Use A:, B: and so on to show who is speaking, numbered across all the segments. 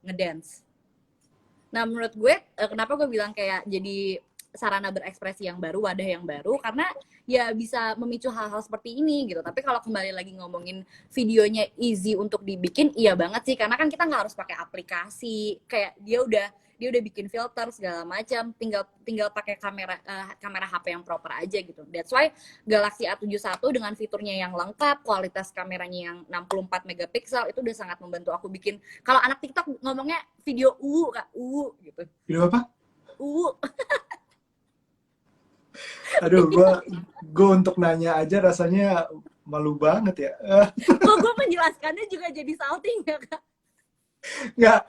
A: ngedance. Nah menurut gue kenapa gue bilang kayak jadi sarana berekspresi yang baru, wadah yang baru, karena ya bisa memicu hal-hal seperti ini gitu. Tapi kalau kembali lagi ngomongin videonya easy untuk dibikin, iya banget sih, karena kan kita nggak harus pakai aplikasi, kayak dia udah bikin filter segala macam, tinggal pakai kamera HP yang proper aja gitu. That's why Galaxy A71 dengan fiturnya yang lengkap, kualitas kameranya yang 64 megapiksel itu udah sangat membantu aku bikin. Kalau anak TikTok ngomongnya video Kak, gitu.
B: Video apa?
A: U.
B: Aduh, gue untuk nanya aja rasanya malu banget ya.
A: Kok gue menjelaskannya juga jadi salting ya Kak?
B: Nggak,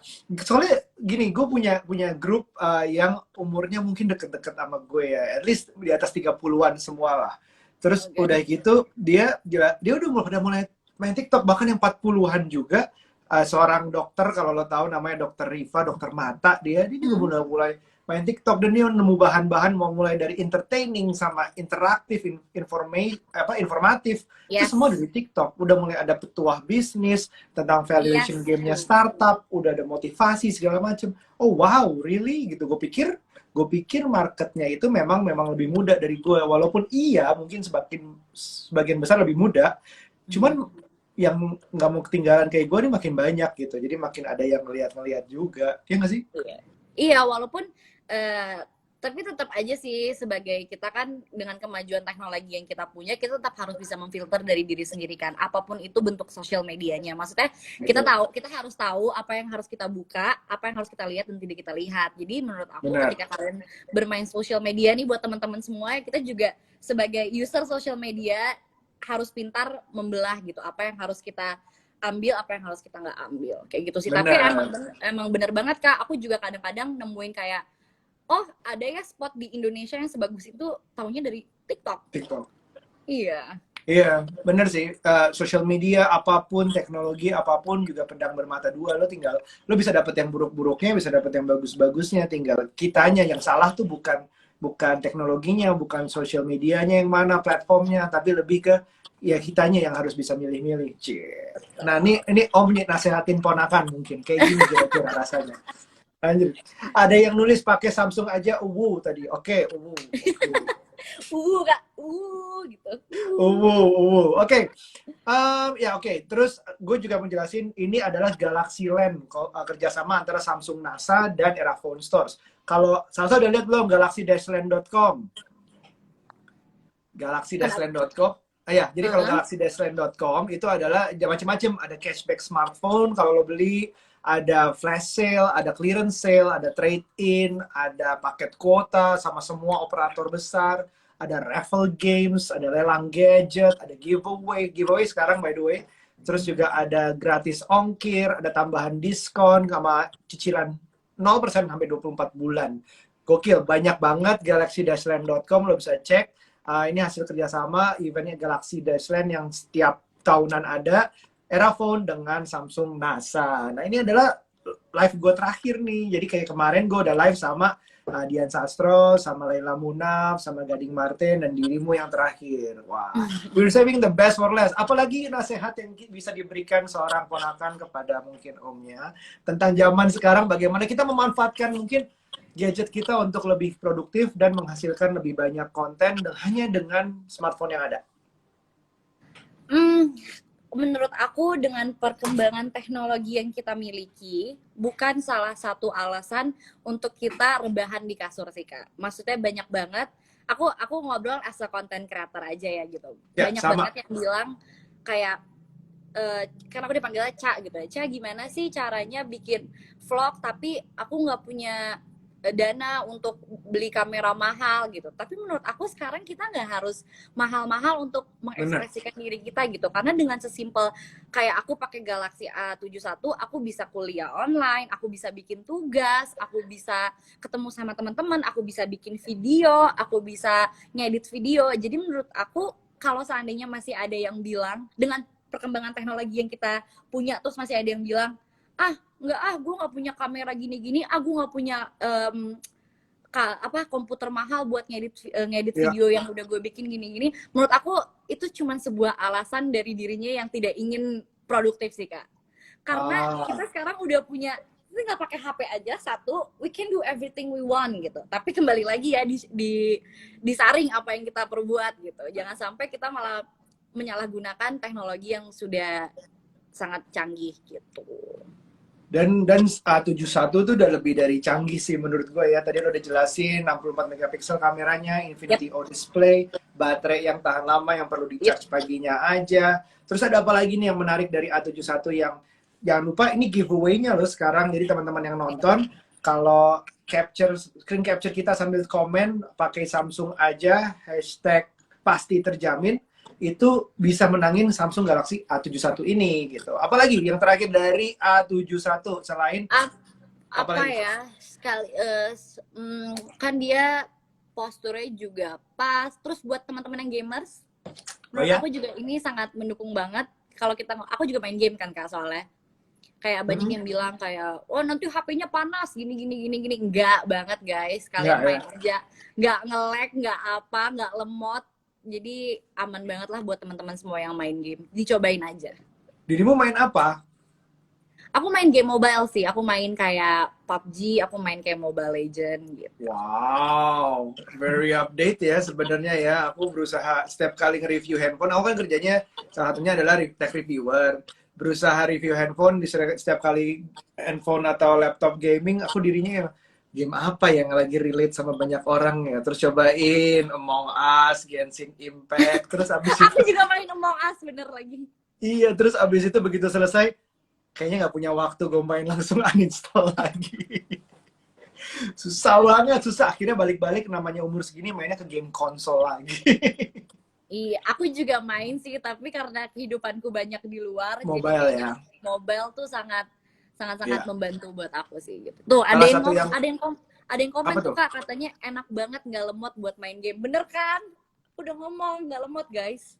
B: soalnya gini, gue punya grup yang umurnya mungkin deket-deket sama gue ya, at least di atas 30-an semua lah. Terus udah gitu dia udah mulai main TikTok, bahkan yang 40-an juga. Seorang dokter, kalau lo tahu namanya Dokter Riva, dokter mata, dia juga udah mulai main TikTok, dan dia nemu bahan-bahan mau mulai dari entertaining sama interaktif, informatif. Itu semua dari TikTok. Udah mulai ada petuah bisnis tentang valuation gamenya startup, udah ada motivasi segala macam. Oh wow, really gitu. Gue pikir marketnya itu memang lebih muda dari gue, walaupun iya mungkin sebagian besar lebih muda, cuman yang nggak mau ketinggalan kayak gue nih makin banyak gitu, jadi makin ada yang ngeliat juga, ya nggak sih?
A: Iya, walaupun tapi tetap aja sih, sebagai kita kan dengan kemajuan teknologi yang kita punya, kita tetap harus bisa memfilter dari diri sendiri kan, apapun itu bentuk sosial medianya. Maksudnya kita harus tahu apa yang harus kita buka, apa yang harus kita lihat dan tidak kita lihat. Jadi menurut aku ketika kalian bermain sosial media nih, buat teman-teman semua, kita juga sebagai user sosial media harus pintar membelah gitu, apa yang harus kita ambil, apa yang harus kita nggak ambil, kayak gitu sih. Tapi emang bener banget Kak, aku juga kadang-kadang nemuin kayak, oh ada ya spot di Indonesia yang sebagus itu, tahunya dari TikTok. Iya,
B: bener sih. Social media apapun, teknologi apapun juga pedang bermata dua. Lo bisa dapet yang buruk-buruknya, bisa dapet yang bagus-bagusnya. Tinggal kitanya yang salah tuh bukan teknologinya, bukan social medianya yang mana platformnya, tapi lebih ke ya kitanya yang harus bisa milih-milih. Nah ini Om nasehatin ponakan mungkin kayak gini kira-kira rasanya. Lanjut. Ada yang nulis pakai Samsung aja tadi. Oke.
A: Kak, gitu.
B: Oke. Terus gue juga menjelasin ini adalah Galaxy Land, kerjasama antara Samsung NASA dan Eraphone Stores. Kalau Salsa udah lihat belum galaxy-land.com? Galaxy-land.com. Jadi kalau galaxy-land.com itu adalah macam-macam, ada cashback smartphone kalau lo beli, ada flash sale, ada clearance sale, ada trade-in, ada paket kuota sama semua operator besar, ada raffle games, ada lelang gadget, ada giveaway sekarang by the way. Terus juga ada gratis ongkir, ada tambahan diskon sama cicilan 0% sampai 24 bulan. Gokil, banyak banget. Galaxy-land.com, lo bisa cek. Ini hasil kerjasama eventnya Galaxy-land yang setiap tahunan ada. Eraphone dengan Samsung NASA. Nah ini adalah live gue terakhir nih. Jadi kayak kemarin gue udah live sama Dian Sastro, sama Laila Munaf, sama Gading Martin, dan dirimu yang terakhir. Wah, we're saving the best for last. Apalagi nasihat yang bisa diberikan seorang ponakan kepada mungkin omnya tentang zaman sekarang, bagaimana kita memanfaatkan mungkin gadget kita untuk lebih produktif dan menghasilkan lebih banyak konten hanya dengan smartphone yang ada.
A: Menurut aku dengan perkembangan teknologi yang kita miliki bukan salah satu alasan untuk kita rebahan di kasur sih Kak. Maksudnya banyak banget, aku ngobrol as a content creator aja ya gitu. Banyak banget yang bilang kayak karena aku dipanggilnya Ca gitu ya. Ca, gimana sih caranya bikin vlog tapi aku nggak punya dana untuk beli kamera mahal gitu. Tapi menurut aku sekarang kita nggak harus mahal-mahal untuk mengekspresikan diri kita gitu. Karena dengan sesimpel kayak aku pakai Galaxy A71, aku bisa kuliah online, aku bisa bikin tugas, aku bisa ketemu sama teman-teman, aku bisa bikin video, aku bisa ngedit video. Jadi menurut aku kalau seandainya masih ada yang bilang dengan perkembangan teknologi yang kita punya, terus masih ada yang bilang, gue nggak punya kamera gini-gini, gue nggak punya komputer mahal buat ngedit video yang udah gue bikin gini-gini. Menurut aku itu cuma sebuah alasan dari dirinya yang tidak ingin produktif sih Kak. Karena kita sekarang udah punya, nggak pakai HP aja satu, we can do everything we want gitu. Tapi kembali lagi ya disaring apa yang kita perbuat gitu. Jangan sampai kita malah menyalahgunakan teknologi yang sudah sangat canggih gitu.
B: Dan A71 tuh udah lebih dari canggih sih menurut gue ya. Tadi lo udah jelasin 64 megapiksel kameranya, Infinity O display, baterai yang tahan lama yang perlu di-charge paginya aja. Terus ada apa lagi nih yang menarik dari A71 yang jangan lupa ini giveaway-nya loh sekarang. Jadi teman-teman yang nonton kalau screen capture kita sambil komen pakai Samsung aja hashtag pasti terjamin, itu bisa menangin Samsung Galaxy A71 ini gitu. Apalagi yang terakhir dari A71 selain
A: apa
B: lagi?
A: ya kan dia posturnya juga pas. Terus buat teman-teman yang gamers, menurut aku juga ini sangat mendukung banget. Kalau aku juga main game kan Kak, soalnya kayak banyak yang bilang kayak, oh nanti HP-nya panas gini. Enggak banget guys, kalian main aja, nggak nge-lag, nggak lemot. Jadi aman banget lah buat teman-teman semua yang main game. Dicobain aja.
B: Dirimu main apa?
A: Aku main game mobile sih. Aku main kayak PUBG, aku main kayak Mobile Legend gitu.
B: Wow, very update ya sebenarnya ya. Aku berusaha setiap kali nge-review handphone. Aku kan kerjanya salah satunya adalah tech reviewer. Berusaha review handphone di setiap kali handphone atau laptop gaming, aku dirinya yang game apa yang lagi relate sama banyak orang ya. Terus cobain Among Us, Genshin Impact, terus abis itu
A: Aku juga main Among Us, bener lagi.
B: iya, terus abis itu begitu selesai kayaknya nggak punya waktu, gue main langsung uninstall lagi. Susah banget, susah. Akhirnya balik-balik namanya umur segini mainnya ke game konsol lagi.
A: Iya, aku juga main sih, tapi karena kehidupanku banyak di luar,
B: Mobile
A: jadi
B: ya.
A: mobile tuh sangat
B: Iya.
A: membantu buat aku sih gitu. Tuh,
B: Salah satu yang
A: ada yang komen
B: apa
A: tuh
B: tuh?
A: Kak, katanya enak banget nggak lemot buat main game. Bener kan? Udah ngomong nggak lemot guys.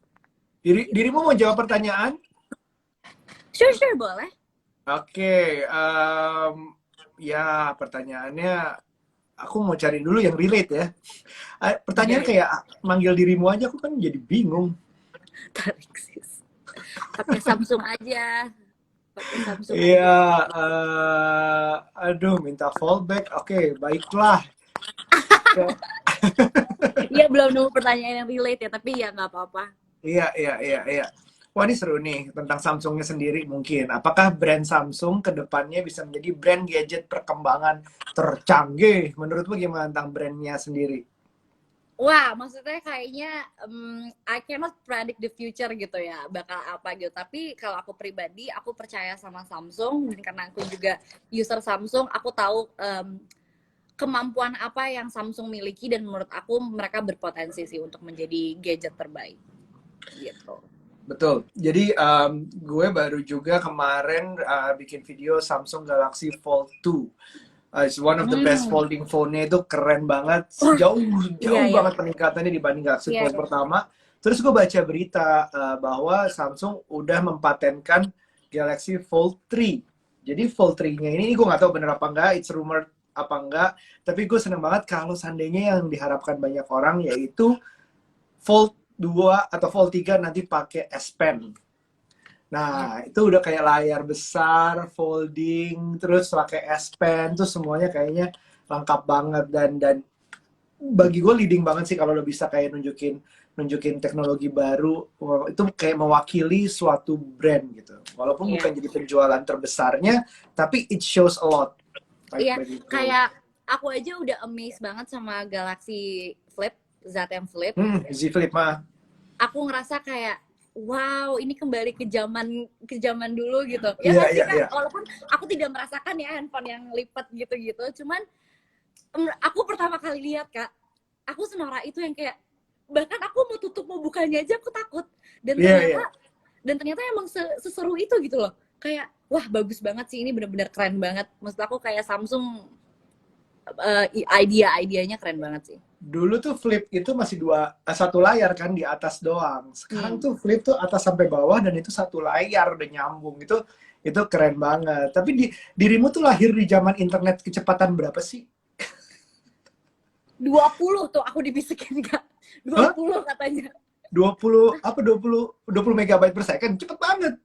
B: Dirimu mau jawab pertanyaan?
A: Sure, boleh.
B: Oke, ya pertanyaannya aku mau cari dulu yang relate ya. Pertanyaan kayak manggil dirimu aja aku kan jadi bingung.
A: Tarik sis. Pakai Samsung aja.
B: Iya, aduh minta fallback. Oke, baiklah.
A: Iya, belum nemu pertanyaan yang relate ya, tapi ya nggak apa-apa.
B: Iya. Wah, ini seru nih tentang Samsungnya sendiri mungkin. Apakah brand Samsung ke depannya bisa menjadi brand gadget perkembangan tercanggih? Menurutmu gimana tentang brandnya sendiri?
A: Wah, maksudnya kayaknya I cannot predict the future gitu ya, bakal apa gitu. Tapi kalau aku pribadi, aku percaya sama Samsung, dan karena aku juga user Samsung, aku tahu kemampuan apa yang Samsung miliki, dan menurut aku mereka berpotensi sih untuk menjadi gadget terbaik gitu.
B: Betul. Jadi gue baru juga kemarin bikin video Samsung Galaxy Fold 2. It's one of the best folding phone-nya, itu keren banget. Jauh banget peningkatannya dibanding Galaxy Fold pertama. Terus gue baca berita bahwa Samsung udah mempatenkan Galaxy Fold 3. Jadi Fold 3-nya ini gue nggak tahu bener apa enggak, it's rumored apa enggak. Tapi gue seneng banget kalau seandainya yang diharapkan banyak orang yaitu Fold 2 atau Fold 3 nanti pakai S Pen. Nah, itu udah kayak layar besar, folding, terus pakai S Pen, tuh semuanya kayaknya lengkap banget, dan bagi gue leading banget sih kalau lo bisa kayak nunjukin teknologi baru, itu kayak mewakili suatu brand gitu. Walaupun bukan jadi penjualan terbesarnya, tapi it shows a lot.
A: Iya, kayak aku aja udah amazed banget sama Galaxy Flip, ZM Flip.
B: Z Flip mah.
A: Aku ngerasa kayak wow, ini kembali ke zaman dulu gitu. Ya kan sih Kak, walaupun aku tidak merasakan ya handphone yang lipat gitu-gitu, cuman aku pertama kali lihat Kak, aku senora itu yang kayak bahkan aku mau bukanya aja aku takut. Dan ternyata emang seseru itu gitu loh. Kayak wah bagus banget sih, ini bener-bener keren banget. Maksud aku kayak Samsung idenya keren banget sih.
B: Dulu tuh Flip itu masih satu layar kan di atas doang. Sekarang tuh Flip tuh atas sampai bawah dan itu satu layar udah nyambung. Itu keren banget. Tapi dirimu tuh lahir di zaman internet kecepatan berapa sih?
A: 20 tuh aku dibisikin Kak. 20 katanya.
B: 20 megabyte per second, cepet banget.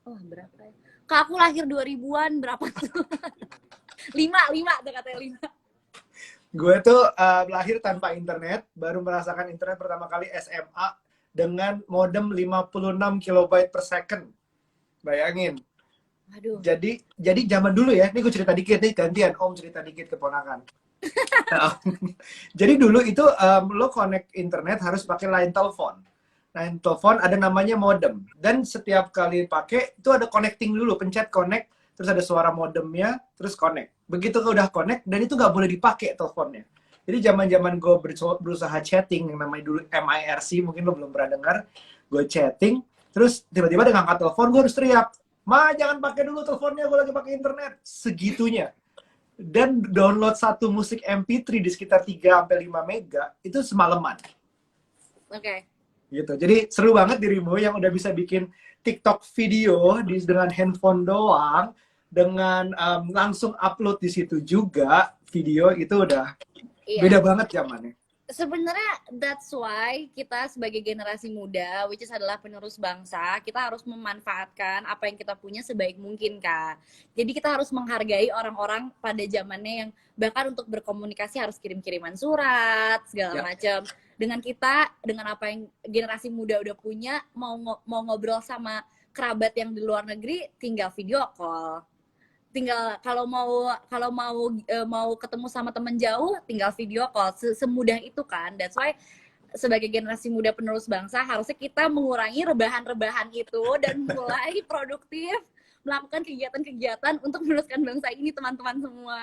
A: Oh, berapa ya? Kak, aku lahir 2000-an, berapa tuh? 5 tuh katanya 5.
B: Gue tuh lahir tanpa internet, baru merasakan internet pertama kali SMA dengan modem 56 kilobyte per second. Bayangin.
A: Aduh.
B: Jadi zaman dulu ya, ini gue cerita dikit nih, gantian Om cerita dikit keponakan. Jadi dulu itu lo connect internet harus pakai line telepon. Line telepon ada namanya modem. Dan setiap kali pakai itu ada connecting dulu, pencet connect, terus ada suara modemnya, terus connect. Begitu udah connect, dan itu nggak boleh dipakai teleponnya. Jadi zaman-zaman gue berusaha chatting, yang namanya dulu MIRC, mungkin lo belum pernah dengar. Gue chatting, terus tiba-tiba dia ngangkat telepon, gue harus teriak, "Ma, jangan pakai dulu teleponnya, gue lagi pakai internet." Segitunya. Dan download satu musik MP3 di sekitar 3-5 mega, itu semalaman.
A: Oke.
B: Gitu. Jadi seru banget dirimu yang udah bisa bikin TikTok video dengan handphone doang, dengan langsung upload di situ juga video, itu udah
A: Iya.
B: beda banget zamannya.
A: Sebenarnya that's why kita sebagai generasi muda, which is adalah penerus bangsa, kita harus memanfaatkan apa yang kita punya sebaik mungkin, Kak. Jadi kita harus menghargai orang-orang pada zamannya yang bahkan untuk berkomunikasi harus kirim-kiriman surat, segala macam. Dengan kita, dengan apa yang generasi muda udah punya, mau ngobrol sama kerabat yang di luar negeri, tinggal video call. Tinggal kalau mau ketemu sama temen jauh, tinggal video call. Semudah itu kan. That's why sebagai generasi muda penerus bangsa harusnya kita mengurangi rebahan-rebahan itu dan mulai produktif melakukan kegiatan-kegiatan untuk meneruskan bangsa ini, teman-teman semua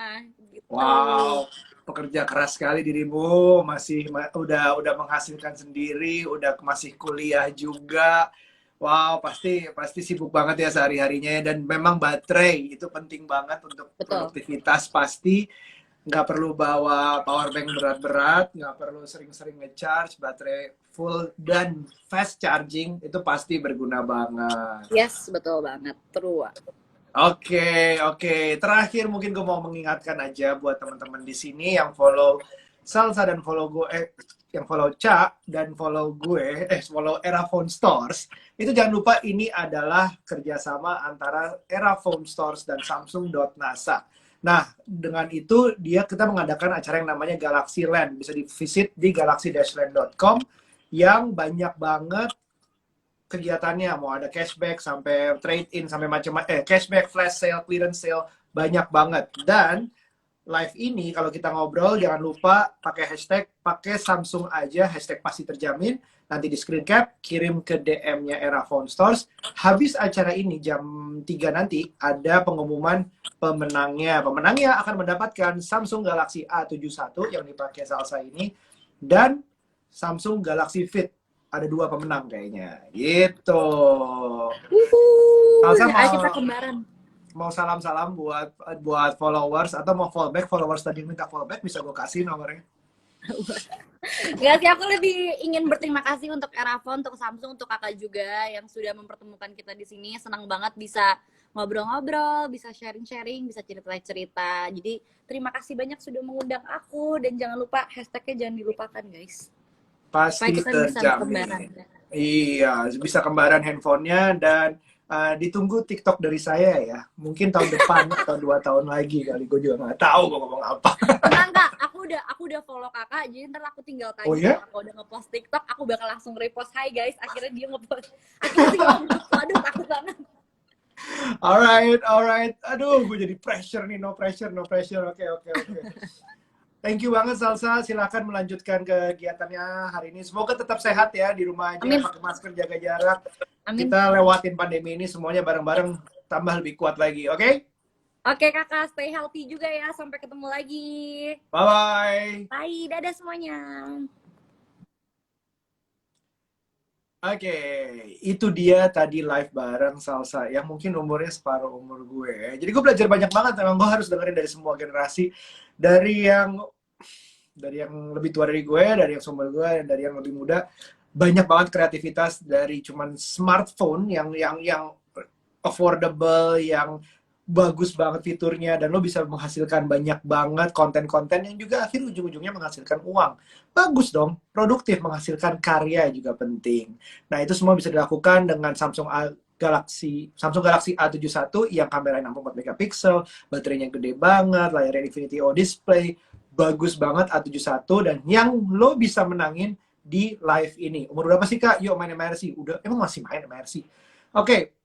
A: gitu.
B: Wow, pekerja keras sekali dirimu, udah menghasilkan sendiri, udah masih kuliah juga. Wow, pasti sibuk banget ya sehari-harinya ya. Dan memang baterai itu penting banget untuk produktivitas. Pasti nggak perlu bawa power bank berat-berat, nggak perlu sering-sering ngecharge, baterai full dan fast charging itu pasti berguna banget.
A: Yes, betul banget. Terus.
B: Oke. Terakhir mungkin gue mau mengingatkan aja buat teman-teman di sini yang follow Salsa dan follow gue, yang follow Ca dan follow gue, follow Era Phone Stores. Itu jangan lupa ini adalah kerjasama antara Era Phone Stores dan Samsung.NASA. Nah, dengan itu kita mengadakan acara yang namanya Galaxy Land. Bisa di-visit di galaxy-land.com yang banyak banget kegiatannya, mau ada cashback sampai trade in sampai macam-macam, cashback, flash sale, clearance sale, banyak banget. Dan live ini kalau kita ngobrol jangan lupa pakai hashtag, pakai Samsung aja, hashtag pasti terjamin. Nanti di screen cap, kirim ke DM-nya Era Phone Stores. Habis acara ini jam 3 nanti ada pengumuman pemenangnya. Pemenangnya akan mendapatkan Samsung Galaxy A71 yang dipakai Salsa ini dan Samsung Galaxy Fit. Ada 2 pemenang kayaknya. Gitu. Salsa
A: kita kembaran.
B: Mau salam-salam buat followers atau mau fallback, followers tadi minta fallback, bisa gue kasih nomornya.
A: Nggak sih, aku lebih ingin berterima kasih untuk Erafon, untuk Samsung, untuk kakak juga yang sudah mempertemukan kita di sini. Senang banget bisa ngobrol-ngobrol, bisa sharing-sharing, bisa cerita-cerita. Jadi terima kasih banyak sudah mengundang aku, dan jangan lupa hashtagnya jangan dilupakan, guys.
B: Pasti terjamin. Iya, bisa kembaran handphonenya. Dan ditunggu TikTok dari saya ya. Mungkin tahun depan atau 2 tahun lagi kali. Gue juga nggak tahu gue ngomong apa.
A: Tenang Kak, aku udah follow kakak. Jadi ntar aku tinggal tanya.
B: Oh ya?
A: Kalau udah ngepost TikTok, aku bakal langsung repost. Hai guys, akhirnya dia ngepost. Akhirnya dia ngepost. Aduh, takut banget.
B: Alright. Aduh, gue jadi pressure nih. No pressure. Oke. Thank you banget Salsa. Silakan melanjutkan kegiatannya hari ini. Semoga tetap sehat ya di rumah aja.
A: Amin.
B: Pakai masker, jaga jarak.
A: Amin.
B: Kita lewatin pandemi ini semuanya bareng-bareng, tambah lebih kuat lagi. Oke?
A: Oke kakak, stay healthy juga ya. Sampai ketemu lagi.
B: Bye-bye.
A: Bye, dadah semuanya.
B: Oke, itu dia tadi live bareng Salsa yang mungkin umurnya separuh umur gue. Jadi gue belajar banyak banget. Emang gue harus dengerin dari semua generasi. Dari yang lebih tua dari gue, dari yang seumur gue, dan dari yang lebih muda. Banyak banget kreativitas dari cuman smartphone yang affordable, yang bagus banget fiturnya, dan lo bisa menghasilkan banyak banget konten-konten yang juga akhir ujung-ujungnya menghasilkan uang. Bagus dong, produktif, menghasilkan karya juga penting. Nah, itu semua bisa dilakukan dengan Samsung Samsung Galaxy A71 yang kameranya 64 megapiksel, baterainya gede banget, layarnya Infinity O display, bagus banget A71, dan yang lo bisa menangin di live ini. Umur berapa sih Kak? Yuk main MRC. Udah, emang masih main MRC? Oke,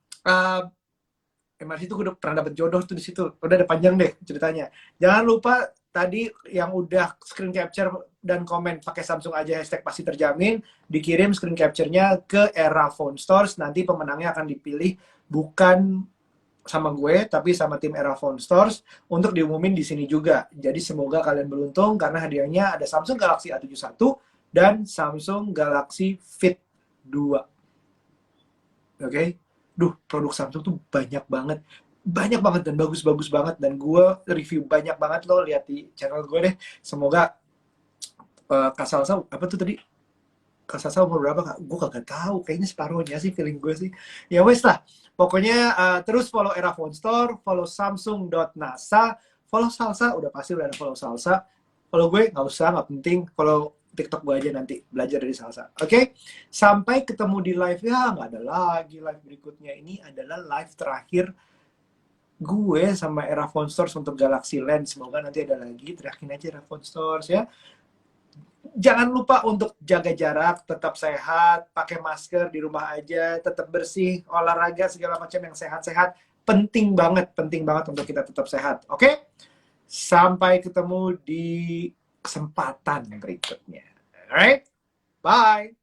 B: MRC itu udah pernah dapet jodoh tuh di situ. Udah ada panjang deh ceritanya. Jangan lupa tadi yang udah screen capture dan komen pakai Samsung aja hashtag pasti terjamin, dikirim screen capture-nya ke Era Phone Stores. Nanti pemenangnya akan dipilih bukan sama gue, tapi sama tim Era Phone Stores untuk diumumin di sini juga. Jadi semoga kalian beruntung karena hadiahnya ada Samsung Galaxy A71 dan Samsung Galaxy Fit 2. Oke? Duh, produk Samsung tuh banyak banget. Banyak banget dan bagus-bagus banget. Dan gue review banyak banget, lo lihat di channel gue deh. Semoga Kak Salsa, apa tuh tadi? Kak Salsa umur berapa Kak? Gue kagak tahu. Kayaknya separuhnya sih feeling gue sih. Ya wes lah. Pokoknya terus follow Era Phone Store, follow Samsung.nasa, follow Salsa, udah pasti udah ada follow Salsa. Follow gue nggak usah, nggak penting. Follow TikTok gue aja nanti, belajar dari Salsa. Oke? Sampai ketemu di live, ya nggak ada lagi live berikutnya. Ini adalah live terakhir gue sama Era Phone Stores untuk Galaxy Lens. Semoga nanti ada lagi, teriakin aja Era Phone Stores ya. Jangan lupa untuk jaga jarak, tetap sehat, pakai masker di rumah aja, tetap bersih, olahraga segala macam yang sehat-sehat. Penting banget untuk kita tetap sehat. Oke? Sampai ketemu di kesempatan berikutnya. Alright? Bye!